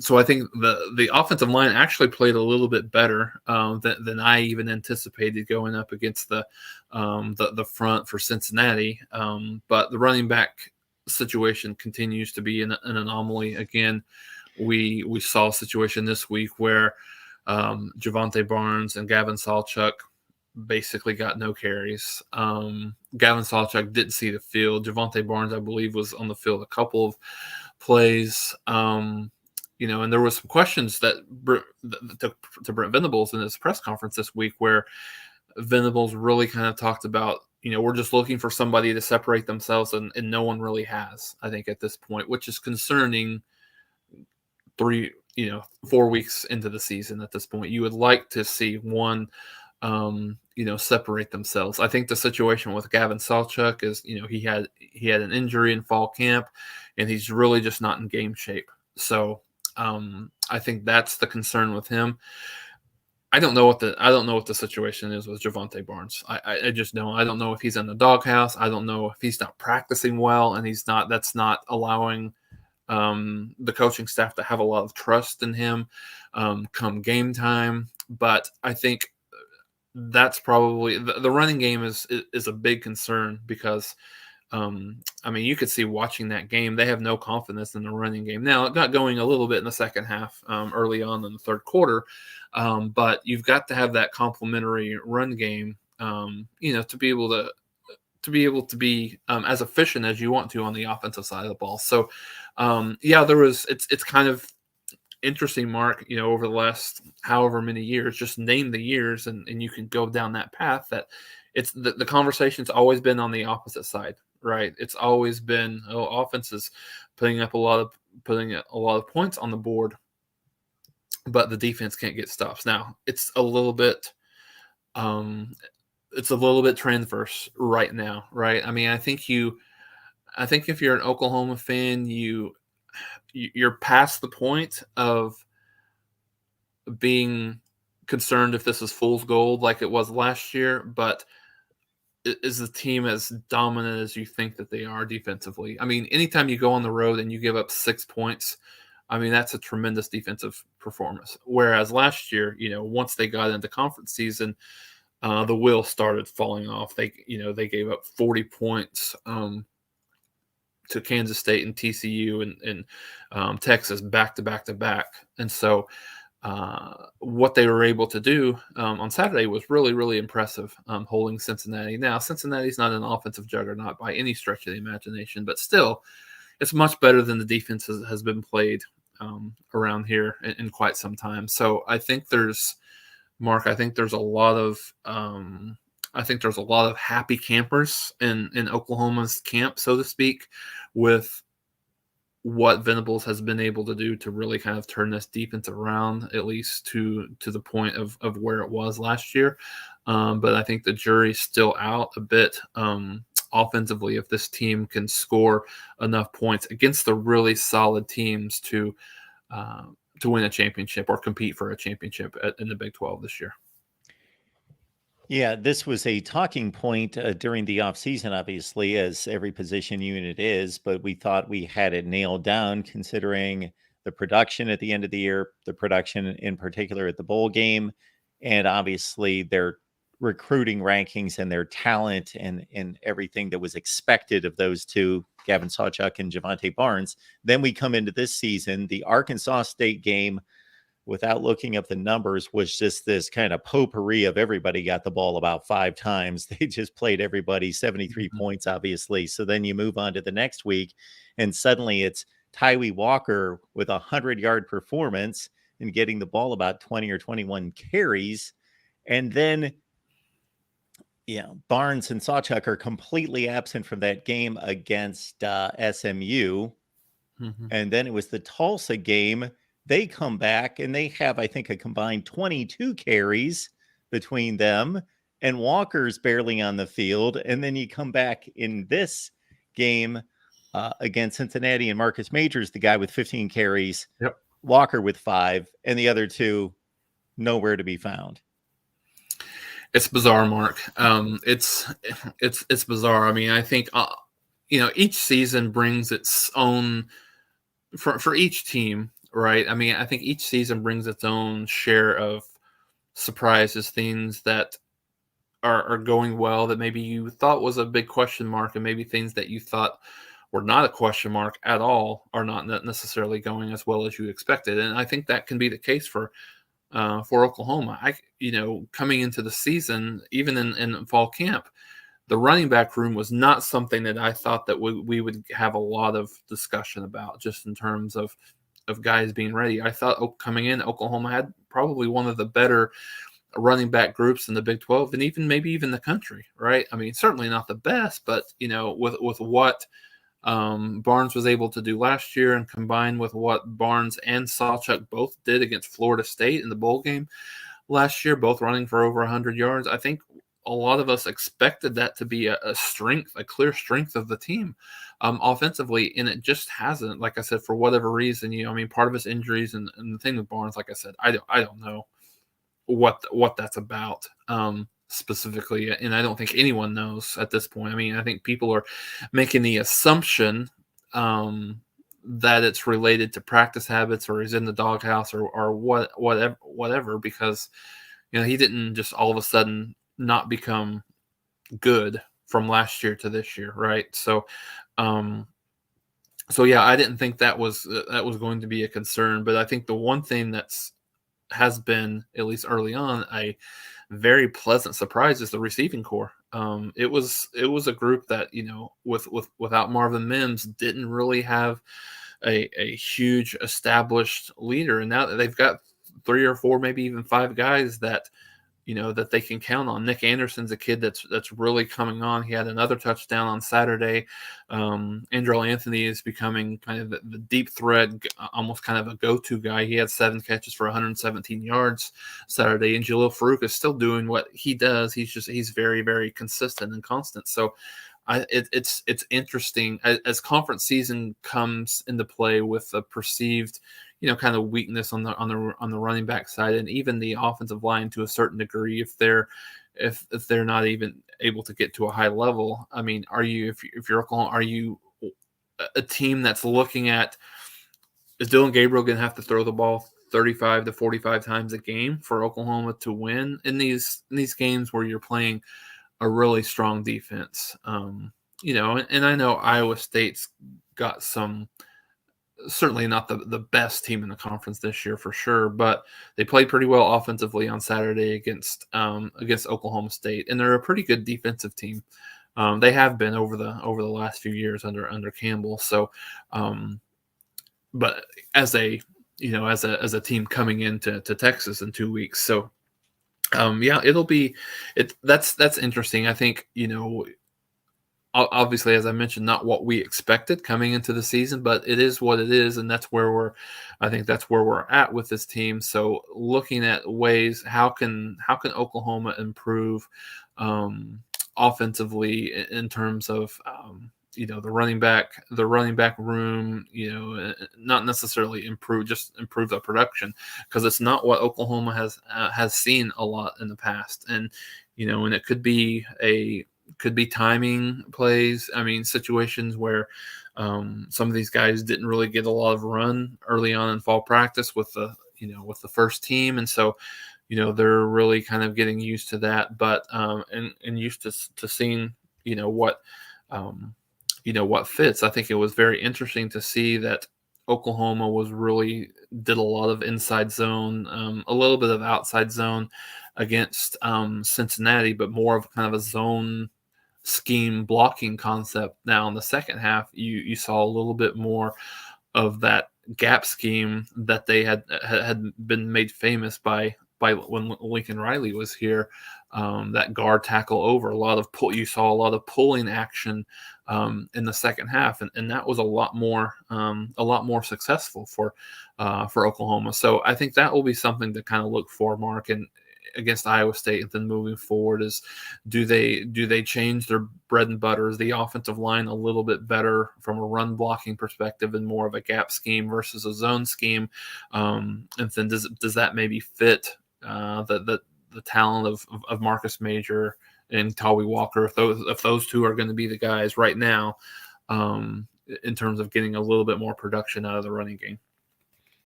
So I think the offensive line actually played a little bit better than I even anticipated going up against the front for Cincinnati. But the running back situation continues to be an anomaly. Again, we saw a situation this week where Javonte Barnes and Gavin Sawchuk basically got no carries. Gavin Sawchuk didn't see the field. Javonte Barnes, I believe, was on the field a couple of plays. And there was some questions that to Brent Venables in his press conference this week, where Venables really kind of talked about, we're just looking for somebody to separate themselves, and no one really has, I think, at this point, which is concerning. 4 weeks into the season at this point, you would like to see one, separate themselves. I think the situation with Gavin Sawchuk is, he had an injury in fall camp, and he's really just not in game shape. So I think that's the concern with him. I don't know what the situation is with Javonte Barnes. I just don't. I don't know if he's in the doghouse. I don't know if he's not practicing well, and that's not allowing the coaching staff to have a lot of trust in him come game time. But I think that's probably the running game is a big concern, because you could see watching that game, they have no confidence in the running game. Now, it got going a little bit in the second half, early on in the third quarter, but you've got to have that complementary run game, to be able to be as efficient as you want to on the offensive side of the ball. So, it's kind of interesting, Mark, over the last however many years, just name the years, and you can go down that path, that it's the conversation's always been on the opposite side, right? It's always been, offense is putting a lot of points on the board, but the defense can't get stops. Now, it's a little bit transverse right now, right? I think if you're an Oklahoma fan, you're past the point of being concerned if this is fool's gold like it was last year, but is the team as dominant as you think that they are defensively? Anytime you go on the road and you give up 6 points, that's a tremendous defensive performance. Whereas last year, once they got into conference season, the wheels started falling off. They gave up 40 points to Kansas State and TCU and Texas back to back to back. And so what they were able to do on Saturday was really, really impressive, holding Cincinnati. Now, Cincinnati's not an offensive juggernaut by any stretch of the imagination, but still, it's much better than the defense has been played around here in quite some time. So I think there's a lot of happy campers in Oklahoma's camp, so to speak, with what Venables has been able to do to really kind of turn this defense around, at least to the point of where it was last year. But I think the jury's still out a bit offensively, if this team can score enough points against the really solid teams to win a championship or compete for a championship in the Big 12 this year. Yeah, this was a talking point during the offseason, obviously, as every position unit is, but we thought we had it nailed down, considering the production at the end of the year, the production in particular at the bowl game, and obviously their recruiting rankings and their talent and everything that was expected of those two, Gavin Sawchuk and Javonte Barnes. Then we come into this season, the Arkansas State game, without looking up the numbers, was just this kind of potpourri of everybody got the ball about 5 times. They just played everybody 73 points, obviously. So then you move on to the next week, and suddenly it's Tyree Walker with a 100-yard performance and getting the ball about 20 or 21 carries. And then, Barnes and Sawchuk are completely absent from that game against SMU. Mm-hmm. And then it was the Tulsa game. They come back and they have, I think, a combined 22 carries between them, and Walker's barely on the field. And then you come back in this game against Cincinnati, and Marcus Majors, the guy with 15 carries, yep. Walker with 5, and the other two nowhere to be found. It's bizarre, Mark. It's bizarre. I think each season brings its own for each team. right? I mean, I think each season brings its own share of surprises, things that are going well that maybe you thought was a big question mark, and maybe things that you thought were not a question mark at all are not necessarily going as well as you expected. And I think that can be the case for Oklahoma. Coming into the season, even in fall camp, the running back room was not something that I thought that we would have a lot of discussion about, just in terms of guys being ready. I thought coming in, Oklahoma had probably one of the better running back groups in the Big 12, and maybe even the country, right? I mean, certainly not the best, but with what Barnes was able to do last year, and combined with what Barnes and Sawchuk both did against Florida State in the bowl game last year, both running for over 100 yards, I think a lot of us expected that to be a strength, a clear strength of the team offensively, and it just hasn't. Like I said, for whatever reason, part of it's injuries, and the thing with Barnes, like I said, I don't know what that's about specifically, and I don't think anyone knows at this point. I mean, I think people are making the assumption that it's related to practice habits, or he's in the doghouse, or whatever, because he didn't just all of a sudden not become good from last year to this year, right? So yeah, I didn't think that was going to be a concern, but I think the one thing has been, at least early on, a very pleasant surprise is the receiving corps. It was a group that, without Marvin Mims, didn't really have a huge established leader, and now that they've got 3 or 4, maybe even 5 guys that that they can count on. Nick Anderson's a kid that's really coming on. He had another touchdown on Saturday. Andrel Anthony is becoming kind of the deep threat, almost kind of a go-to guy. He had 7 catches for 117 yards Saturday, and Jalil Farouk is still doing what he does. He's very, very consistent and constant. So it's interesting as conference season comes into play, with a perceived kind of weakness on the running back side, and even the offensive line to a certain degree, if they're not even able to get to a high level. I mean, if you're Oklahoma, are you a team that's looking at, is Dylan Gabriel going to have to throw the ball 35 to 45 times a game for Oklahoma to win in these games where you're playing a really strong defense? And I know Iowa State's got certainly not the best team in the conference this year for sure, but they played pretty well offensively on Saturday against Oklahoma State, and they're a pretty good defensive team. They have been over the last few years under Campbell. So, but as a team coming into Texas in 2 weeks, so yeah, that's interesting. I think obviously, as I mentioned, not what we expected coming into the season, but it is what it is, and that's where I think that's where we're at with this team. So, looking at ways, how can Oklahoma improve offensively in terms of the running back room, not necessarily improve the production, because it's not what Oklahoma has seen a lot in the past, and it could be timing plays. I mean, situations where some of these guys didn't really get a lot of run early on in fall practice with the first team, and so they're really kind of getting used to that, but and used to seeing what fits. I think it was very interesting to see that Oklahoma did a lot of inside zone, a little bit of outside zone against Cincinnati, but more of kind of a zone scheme blocking concept. Now in the second half, you saw a little bit more of that gap scheme that they had been made famous by when Lincoln Riley was here. That guard tackle over, you saw a lot of pulling action in the second half, and that was a lot more successful for Oklahoma. So I think that will be something to kind of look for, Mark, and against Iowa State, and then moving forward, is do they change their bread and butter? Is the offensive line a little bit better from a run blocking perspective and more of a gap scheme versus a zone scheme? And then does that maybe fit the talent of Marcus Major and Tawi Walker, if those two are going to be the guys right now, in terms of getting a little bit more production out of the running game?